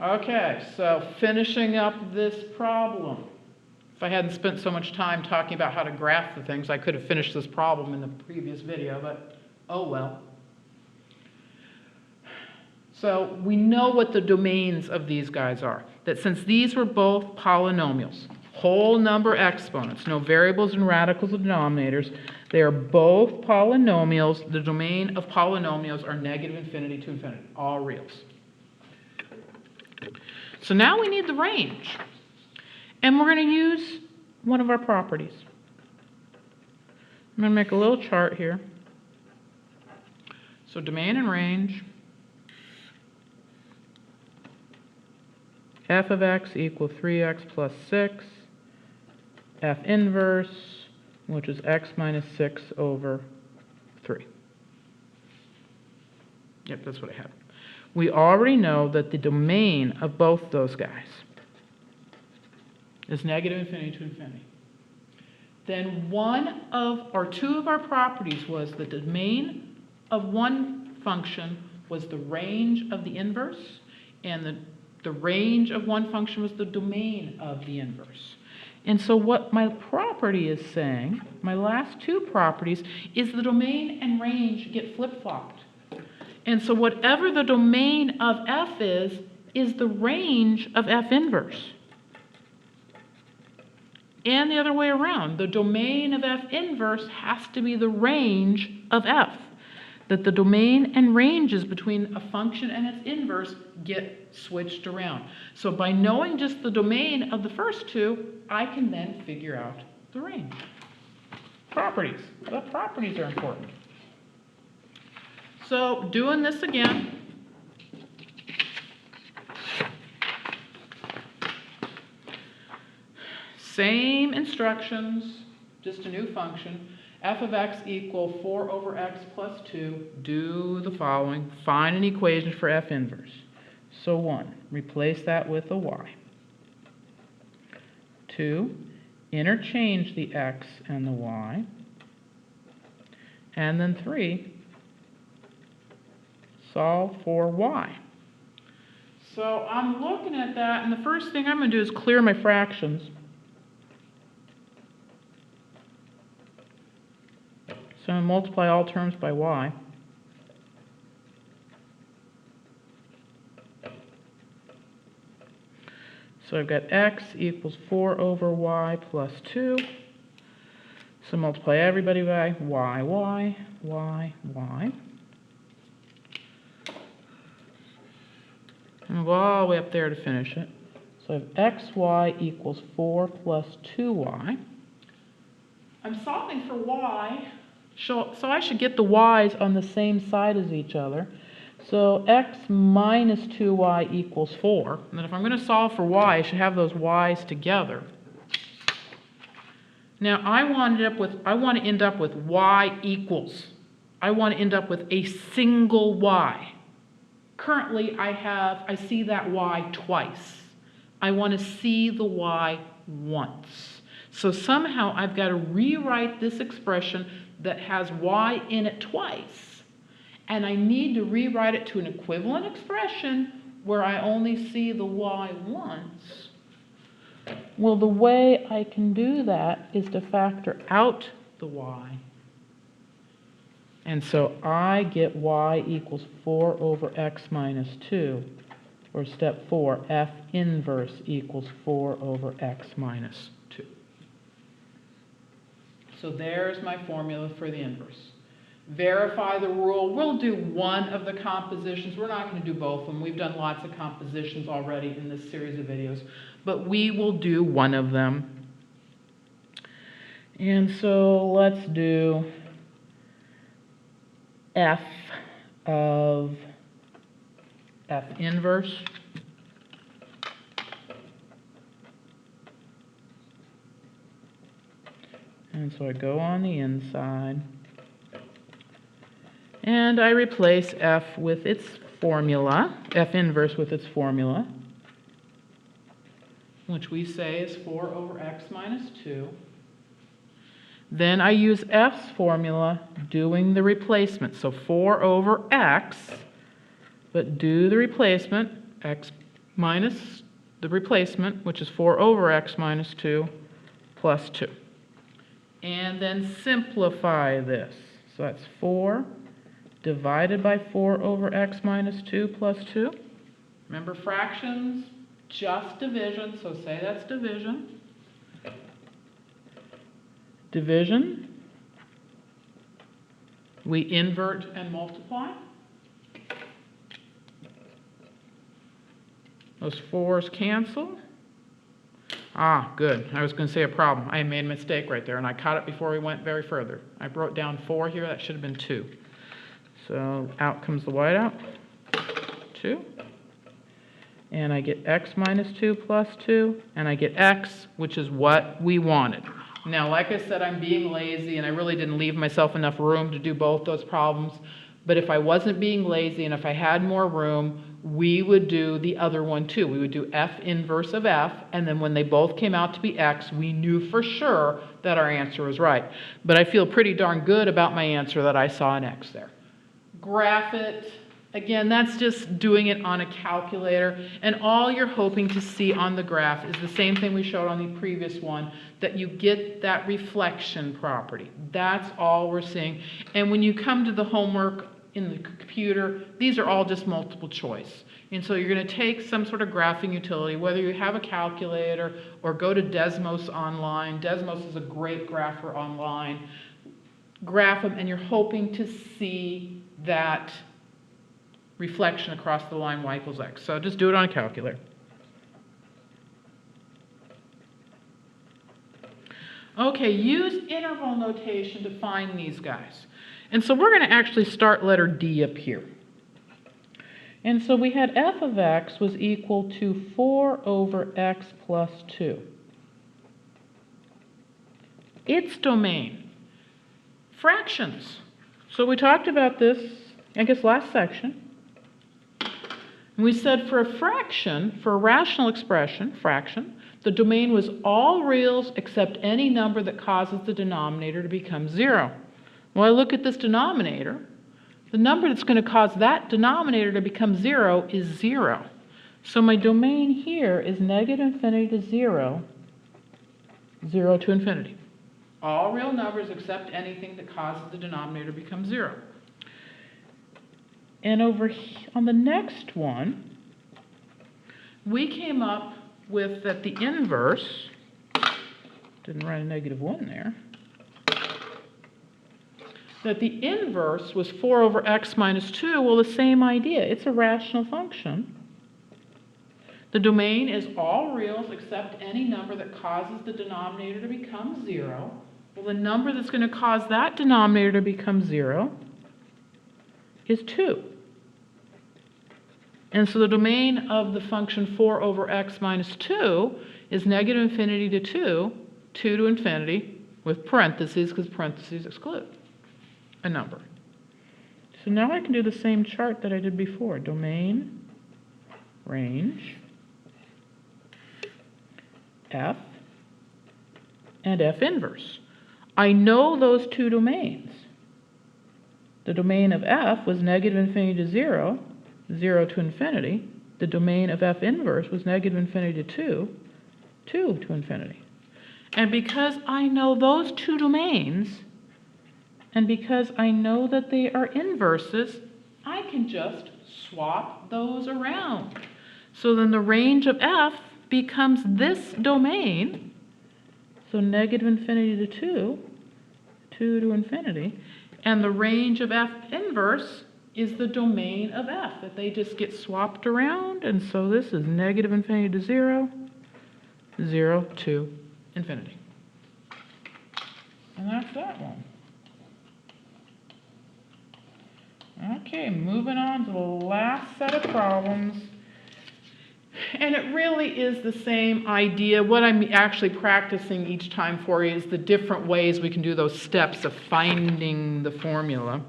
Okay, so finishing up this problem. If I hadn't spent so much time talking about how to graph the things, I could have finished this problem in the previous video, but oh well. So we know what the domains of these guys are. That since these were both polynomials, whole number exponents, no variables and radicals and denominators, they are both polynomials. The domain of polynomials are negative infinity to infinity, all reals. So now we need the range. And we're going to use one of our properties. I'm going to make a little chart here. So domain and range. F of x equal 3x plus 6. F inverse, which is x minus 6 over 3. Yep, that's what I have. We already know that the domain of both those guys is negative infinity to infinity. Then two of our properties was the domain of one function was the range of the inverse, and the range of one function was the domain of the inverse. And so what my property is saying, my last two properties, is the domain and range get flip-flopped. And so whatever the domain of f is the range of f inverse. And the other way around, the domain of f inverse has to be the range of f. That the domain and ranges between a function and its inverse get switched around. So by knowing just the domain of the first two, I can then figure out the range. Properties. The properties are important. So doing this again. Same instructions, just a new function. F of x equal 4 over x plus 2. Do the following. Find an equation for f inverse. So 1, replace that with a y. 2, interchange the x and the y. And then 3, solve for y. So I'm looking at that, and the first thing I'm going to do is clear my fractions. So I'm going to multiply all terms by y. So I've got x equals 4 over y plus 2. So multiply everybody by y, y, y, y. And go all the way up there to finish it. So I have xy equals 4 plus 2y. I'm solving for y, so I should get the y's on the same side as each other. So x minus 2y equals 4. And then if I'm going to solve for y, I should have those y's together. Now I want to end up with y equals. I want to end up with a single y. Currently I see that y twice. I want to see the y once. So somehow I've got to rewrite this expression that has y in it twice. And I need to rewrite it to an equivalent expression where I only see the y once. Well, the way I can do that is to factor out the y. And so I get y equals 4 over x minus 2. Or step 4, f inverse equals 4 over x minus 2. So there's my formula for the inverse. Verify the rule. We'll do one of the compositions. We're not going to do both of them. We've done lots of compositions already in this series of videos. But we will do one of them. And so let's do f of f inverse. And so I go on the inside. And I replace f with its formula, f inverse with its formula, which we say is 4 over x minus 2. Then I use f's formula doing the replacement. So 4 over x, but do the replacement, x minus the replacement, which is 4 over x minus 2 plus 2. And then simplify this. So that's 4 divided by 4 over x minus 2 plus 2. Remember fractions, just division, so say that's division. Division. We invert and multiply. Those 4's cancel. Ah, good. I was going to say a problem. I made a mistake right there, and I caught it before we went very further. I wrote down 4 here. That should have been 2. So out comes the whiteout. 2. And I get x minus 2 plus 2, and I get x, which is what we wanted. Now, like I said, I'm being lazy, and I really didn't leave myself enough room to do both those problems. But if I wasn't being lazy and if I had more room, we would do the other one too. We would do f inverse of f, and then when they both came out to be x, we knew for sure that our answer was right. But I feel pretty darn good about my answer that I saw an x there. Graph it. Again, that's just doing it on a calculator, and all you're hoping to see on the graph is the same thing we showed on the previous one, that you get that reflection property. That's all we're seeing. And when you come to the homework in the computer, these are all just multiple choice. And so you're going to take some sort of graphing utility, whether you have a calculator or go to Desmos online. Desmos is a great grapher online. Graph them, and you're hoping to see that reflection across the line y equals x. So just do it on a calculator. Okay, use interval notation to find these guys. And so we're going to actually start letter D up here. And so we had f of x was equal to 4 over x plus 2. Its domain, fractions. So we talked about this, I guess, last section. We said for a fraction, for a rational expression, fraction, the domain was all reals except any number that causes the denominator to become 0. Well, I look at this denominator. The number that's going to cause that denominator to become 0 is 0. So my domain here is negative infinity to 0, 0 to infinity. All real numbers except anything that causes the denominator to become 0. And over on the next one, we came up with that the inverse, didn't write a -1 there, that the inverse was 4 over x minus 2. Well, the same idea. It's a rational function. The domain is all reals except any number that causes the denominator to become 0. Well, the number that's going to cause that denominator to become 0 is 2. And so the domain of the function 4 over x minus 2 is negative infinity to 2, 2 to infinity, with parentheses, because parentheses exclude a number. So now I can do the same chart that I did before. Domain, range, f, and f inverse. I know those two domains. The domain of f was negative infinity to 0, 0 to infinity. The domain of f inverse was negative infinity to 2, 2 to infinity. And because I know those two domains, and because I know that they are inverses, I can just swap those around. So then the range of f becomes this domain, so negative infinity to 2, 2 to infinity, and the range of f inverse is the domain of f, that they just get swapped around, and so this is negative infinity to 0, 0 to infinity. And that's that one. Okay, moving on to the last set of problems. And it really is the same idea. What I'm actually practicing each time for you is the different ways we can do those steps of finding the formula.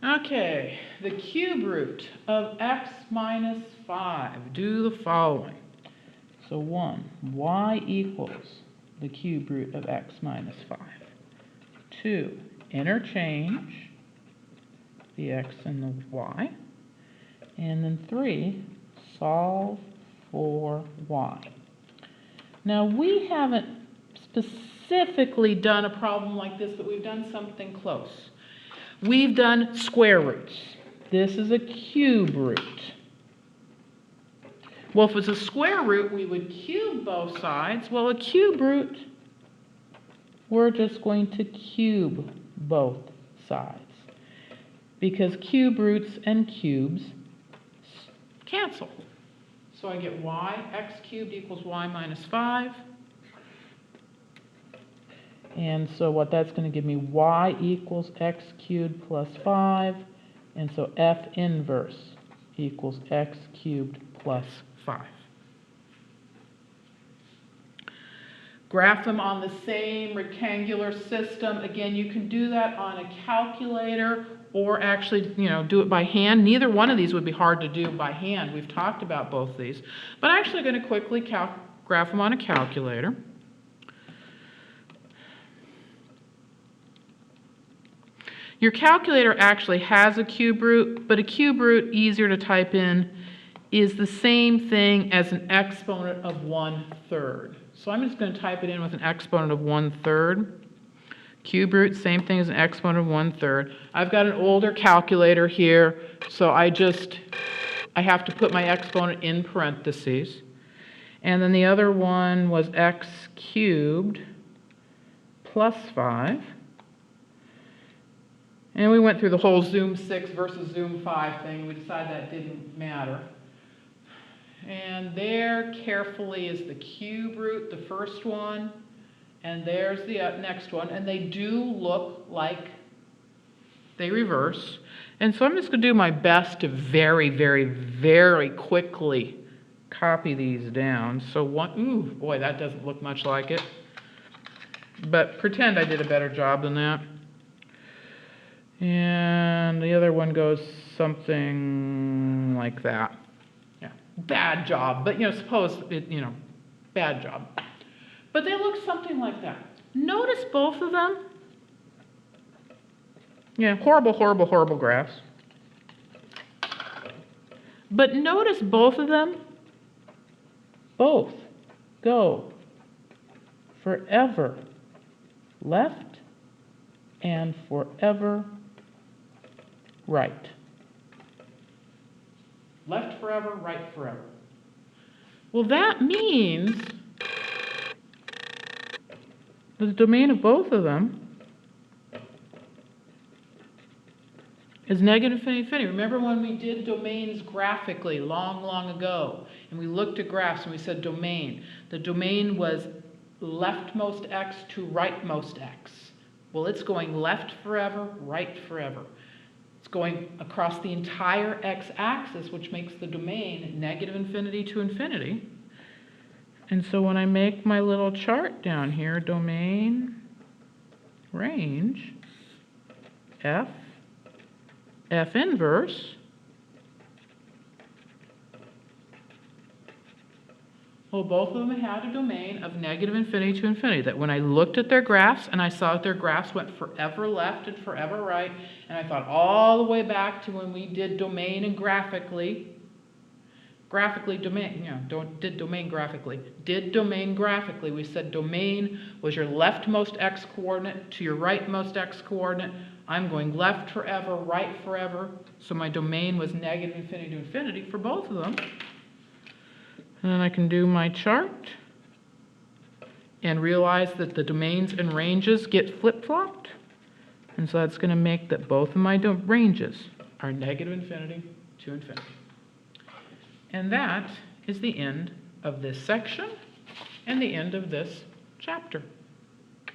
Okay, the cube root of x minus 5. Do the following. So 1, y equals the cube root of x minus 5. 2, interchange the x and the y. And then 3, solve for y. Now we haven't specifically done a problem like this, but we've done something close. We've done square roots. This is a cube root. Well, if it's a square root, we would cube both sides. Well, a cube root, we're just going to cube both sides, because cube roots and cubes cancel. So I get y, x cubed equals y minus 5. And so what that's going to give me, y equals x cubed plus 5. And so f inverse equals x cubed plus 5. Graph them on the same rectangular system. Again, you can do that on a calculator or actually, do it by hand. Neither one of these would be hard to do by hand. We've talked about both these. But I'm actually going to quickly graph them on a calculator. Your calculator actually has a cube root, but a cube root, easier to type in, is the same thing as an exponent of 1/3. So I'm just going to type it in with an exponent of 1/3. Cube root, same thing as an exponent of 1/3. I've got an older calculator here, so I have to put my exponent in parentheses. And then the other one was x cubed plus 5. And we went through the whole Zoom 6 versus Zoom 5 thing. We decided that didn't matter. And there carefully is the cube root, the first one, and there's the next one. And they do look like they reverse. And so I'm just going to do my best to very, very, very quickly copy these down. So ooh, boy, that doesn't look much like it. But pretend I did a better job than that. And the other one goes something like that. Yeah, bad job, but suppose it, bad job. But they look something like that. Notice both of them. Yeah, horrible, horrible, horrible graphs. But notice both of them. Both go forever left and forever right. Left forever, right forever. Well, that means the domain of both of them is negative infinity, infinity. Remember when we did domains graphically long, long ago, and we looked at graphs and we said domain. The domain was leftmost x to rightmost x. Well, it's going left forever, right forever. It's going across the entire x-axis, which makes the domain negative infinity to infinity. And so when I make my little chart down here, domain, range, f inverse, well, both of them had a domain of negative infinity to infinity. That when I looked at their graphs and I saw that their graphs went forever left and forever right, and I thought all the way back to when we did domain and graphically domain, did domain graphically. We said domain was your leftmost x coordinate to your rightmost x coordinate. I'm going left forever, right forever. So my domain was negative infinity to infinity for both of them. And then I can do my chart and realize that the domains and ranges get flip-flopped. And so that's going to make that both of my ranges are negative infinity to infinity. And that is the end of this section and the end of this chapter.